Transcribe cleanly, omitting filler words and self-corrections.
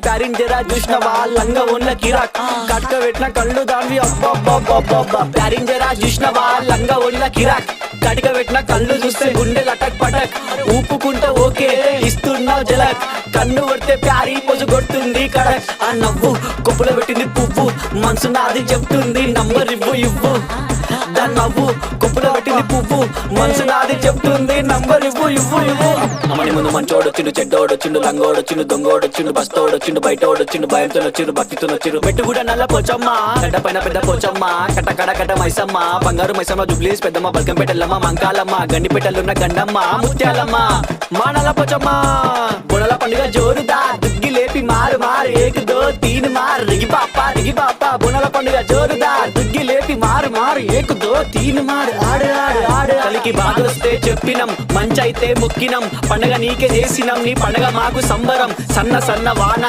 pairing జరా చూసినవా లంగా ఉన్న కిరాక్ కట్క పెట్టిన కళ్ళు దాన్ని అబ్బా ప్యారింగ్ జరా చూసినవా లంగా ఉన్న కిరాక్ కటిక పెట్టిన కళ్ళు చూస్తే గుండె లటక్ పటక్ ఊపుకుంటే ఓకే ఇస్తున్నావు జలక్ కన్ను కొడితే ప్యారీ పొజు కొడుతుంది కడక్ ఆ నవ్వు కొప్పులో పెట్టింది పువ్వు మనసు నాది చెప్తుంది నంబర్ ఇవ్వు దాని నవ్వు కొప్పులో పెట్టింది పువ్వు మనసు నాది చెప్తుంది నంబర్ ఇవ్వు అమ్మని ముందు మంచోడొచ్చిండు చెడ్డోడొచ్చిండు లంగోడొచ్చిండు దొంగోడొచ్చిండు బస్తోడొచ్చిండు బయటోడొచ్చిండు భయంతో వచ్చిండు భక్తితో వచ్చిండు మెట్టు కూడా నల్ల పోచమ్మ గడ్డ పైన పెద్ద పోచమ్మ కట్ట మైసమ్మ బంగారు మైసమ్మ జుబ్లీస్ పెద్దమ్మ బల్కంపేటల్లమ్మ మంకాలమ్మ గండిపేటలున్న గండమ్మ ముత్యాలమ్మ మా నల్ల పోచమ్మ బుడల పండుగ జోరుదా దుగ్గి లేపి మారు ఏక్ దో తీన్ మార్ రిగి పాప బుడల పండుగ జోరుదా దుగ్గి లేపి మారు ఏక్ దో తీన్ మార్ ఆడు కలికి బాధొస్తే చెప్పినం మంచైతే మొక్కినం పండగ నీకే చేసినం నీ పండగ మాకు సంబరం సన్న వాన